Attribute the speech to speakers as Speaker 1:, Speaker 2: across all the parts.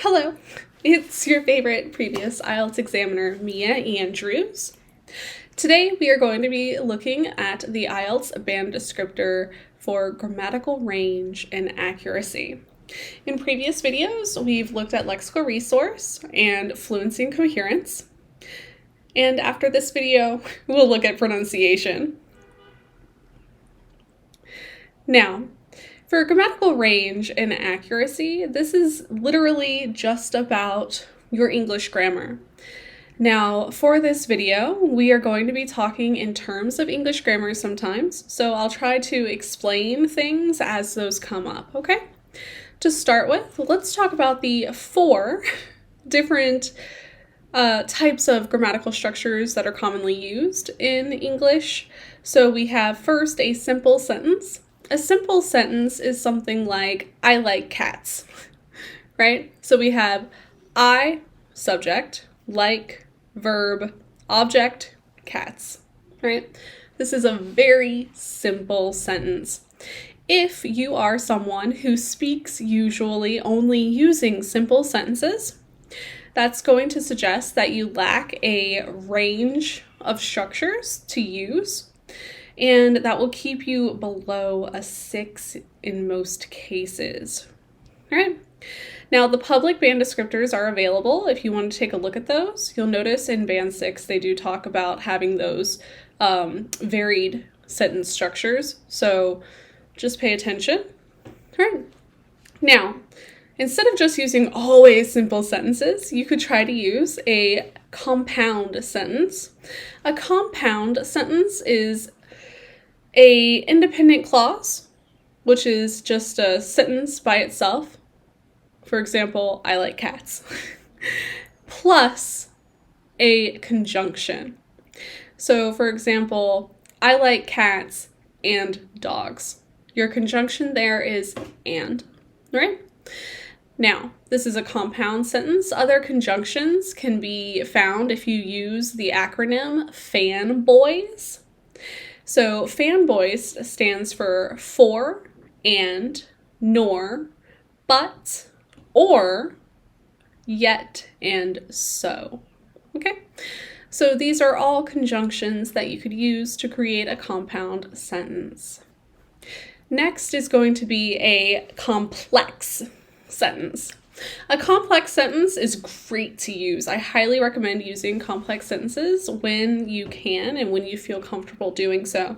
Speaker 1: Hello, it's your favorite previous IELTS examiner, Mia Andrews. Today we are going to be looking at the IELTS band descriptor for grammatical range and accuracy. In previous videos, we've looked at Lexical Resource and Fluency and Coherence. And after this video, we'll look at pronunciation. Now, for grammatical range and accuracy, this is literally just about your English grammar. Now, for this video, we are going to be talking in terms of English grammar sometimes, so I'll try to explain things as those come up, okay? To start with, let's talk about the 4 different types of grammatical structures that are commonly used in English. So we have first a simple sentence. A simple sentence is something like, I like cats, right? So we have I, subject, like, verb, object, cats, right? This is a very simple sentence. If you are someone who speaks usually only using simple sentences, that's going to suggest that you lack a range of structures to use, and that will keep you below a 6 in most cases. All right. Now, the public band descriptors are available if you want to take a look at those. You'll notice in band 6, they do talk about having those varied sentence structures. So just pay attention. All right. Now, instead of just using always simple sentences, you could try to use a compound sentence. A compound sentence is a independent clause, which is just a sentence by itself. For example, I like cats, plus a conjunction. So for example, I like cats and dogs. Your conjunction there is and, right? Now, this is a compound sentence. Other conjunctions can be found if you use the acronym FANBOYS. So fanboys stands for and, nor, but, or, yet, and so. Okay? So these are all conjunctions that you could use to create a compound sentence. Next is going to be a complex sentence. A complex sentence is great to use. I highly recommend using complex sentences when you can and when you feel comfortable doing so.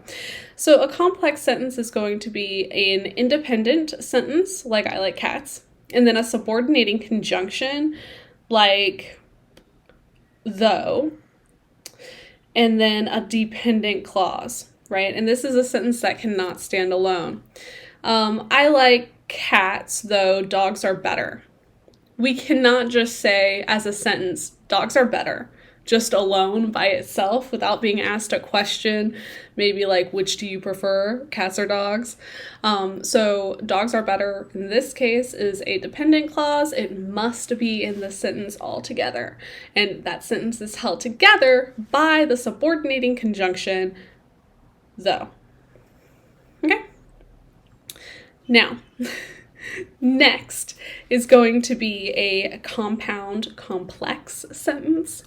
Speaker 1: So a complex sentence is going to be an independent sentence, like I like cats, and then a subordinating conjunction, like though, and then a dependent clause, right? And this is a sentence that cannot stand alone. I like cats, though dogs are better. We cannot just say as a sentence, dogs are better, just alone by itself without being asked a question, maybe like, which do you prefer, cats or dogs? So dogs are better in this case is a dependent clause. It must be in the sentence altogether. And that sentence is held together by the subordinating conjunction, though. Okay? Now, next is going to be a compound complex sentence.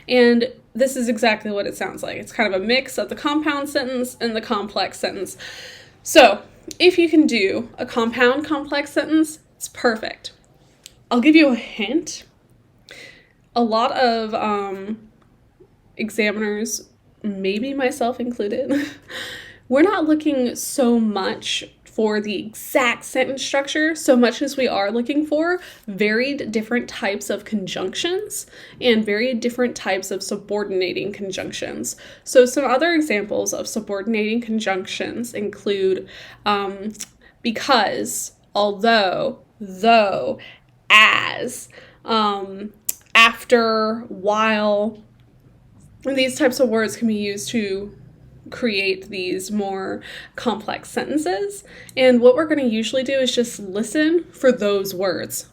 Speaker 1: And this is exactly what it sounds like. It's kind of a mix of the compound sentence and the complex sentence. So if you can do a compound complex sentence, it's perfect. I'll give you a hint. A lot of examiners, maybe myself included, we're not looking so much for the exact sentence structure so much as we are looking for varied different types of conjunctions and varied different types of subordinating conjunctions. So some other examples of subordinating conjunctions include because, although, though, as, after, while. And these types of words can be used to create these more complex sentences. And what we're going to usually do is just listen for those words.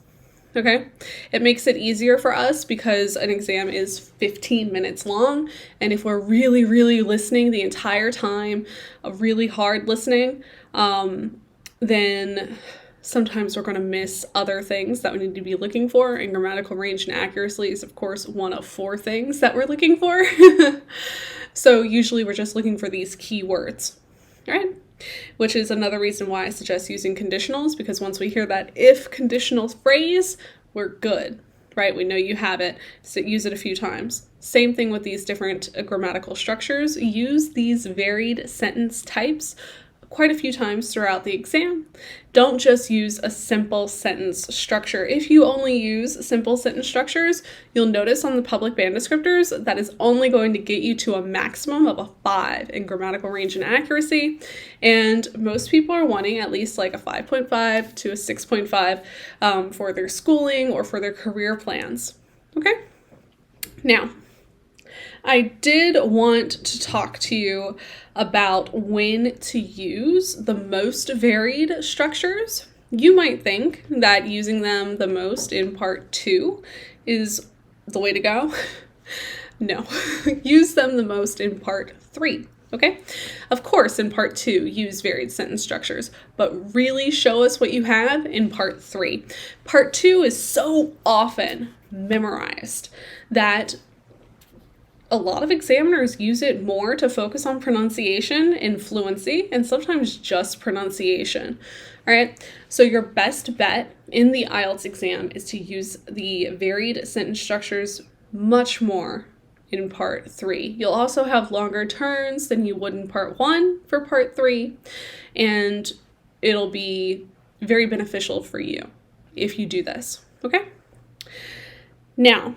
Speaker 1: Okay? It makes it easier for us because an exam is 15 minutes long. And if we're really, really listening the entire time, really hard listening, then sometimes we're going to miss other things that we need to be looking for, and grammatical range and accuracy is, of course, one of 4 things that we're looking for. So usually we're just looking for these key words, right? Which is another reason why I suggest using conditionals, because once we hear that if conditional phrase, we're good, right? We know you have it, so use it a few times. Same thing with these different grammatical structures. Use these varied sentence types quite a few times throughout the exam. Don't just use a simple sentence structure. If you only use simple sentence structures, you'll notice on the public band descriptors that is only going to get you to a maximum of a 5 in grammatical range and accuracy. And most people are wanting at least like a 5.5 to a 6.5 for their schooling or for their career plans. Okay? Now, I did want to talk to you about when to use the most varied structures. You might think that using them the most in part 2 is the way to go. No, use them the most in part 3. Okay? Of course, in part 2, use varied sentence structures, but really show us what you have in part 3. Part 2 is so often memorized that a lot of examiners use it more to focus on pronunciation and fluency, and sometimes just pronunciation. All right, so your best bet in the IELTS exam is to use the varied sentence structures much more in part 3. You'll also have longer turns than you would in part 1 for part 3, and it'll be very beneficial for you if you do this, okay? Now,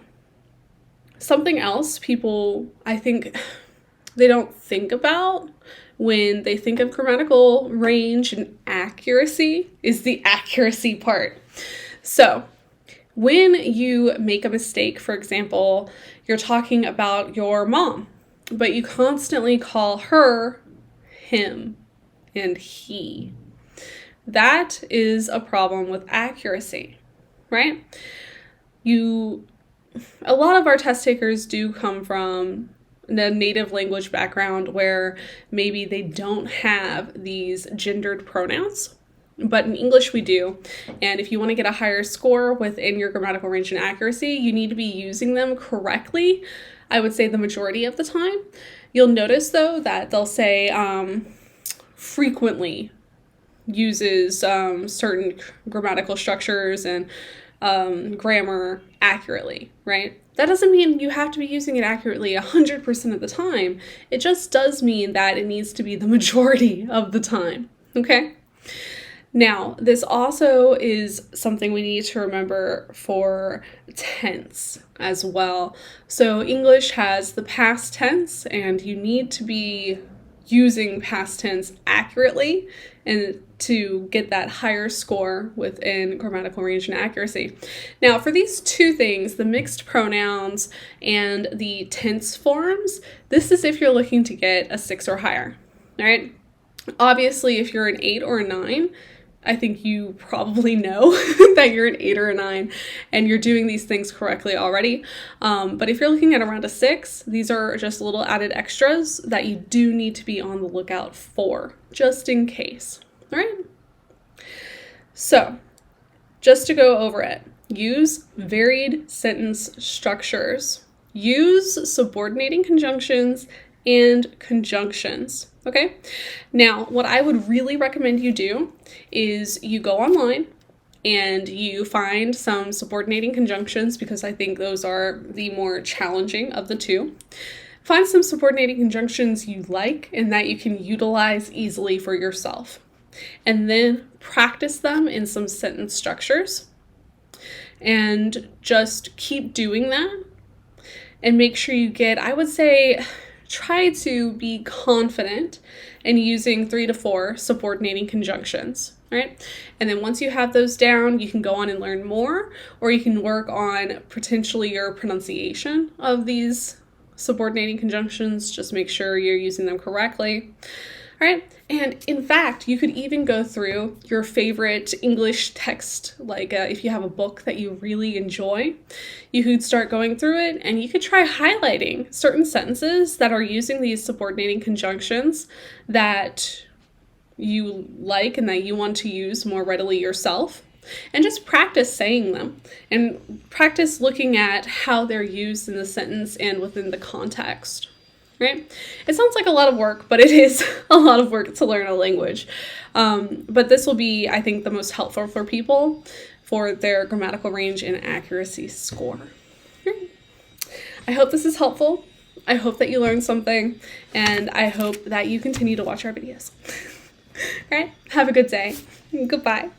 Speaker 1: something else people, I think, they don't think about when they think of grammatical range and accuracy is the accuracy part. So, when you make a mistake, for example, you're talking about your mom, but you constantly call her him and he. That is a problem with accuracy, right? A lot of our test takers do come from a native language background where maybe they don't have these gendered pronouns, but in English we do. And if you want to get a higher score within your grammatical range and accuracy, you need to be using them correctly, I would say the majority of the time. You'll notice, though, that they'll say frequently uses certain grammatical structures and grammar accurately, right? That doesn't mean you have to be using it accurately 100% of the time. It just does mean that it needs to be the majority of the time, okay? Now, this also is something we need to remember for tense as well. So English has the past tense, and you need to be using past tense accurately and to get that higher score within grammatical range and accuracy. Now, for these 2 things, the mixed pronouns and the tense forms, this is if you're looking to get a 6 or higher, all right? Obviously, if you're an 8 or a 9, I think you probably know that you're an 8 or a 9 and you're doing these things correctly already. But if you're looking at around a 6, these are just little added extras that you do need to be on the lookout for, just in case. All right? So, just to go over it, use varied sentence structures. Use subordinating conjunctions and conjunctions. Okay? Now, what I would really recommend you do is you go online and you find some subordinating conjunctions, because I think those are the more challenging of the 2. Find some subordinating conjunctions you like and that you can utilize easily for yourself. And then practice them in some sentence structures. And just keep doing that. And make sure you get, I would say, try to be confident in using 3 to 4 subordinating conjunctions, right? And then once you have those down, you can go on and learn more, or you can work on potentially your pronunciation of these subordinating conjunctions. Just make sure you're using them correctly. All right, and in fact, you could even go through your favorite English text, like if you have a book that you really enjoy, you could start going through it, and you could try highlighting certain sentences that are using these subordinating conjunctions that you like and that you want to use more readily yourself. And just practice saying them and practice looking at how they're used in the sentence and within the context, right? It sounds like a lot of work, but it is a lot of work to learn a language. But this will be, I think, the most helpful for people for their grammatical range and accuracy score. I hope this is helpful. I hope that you learned something, and I hope that you continue to watch our videos. All right, have a good day. Goodbye.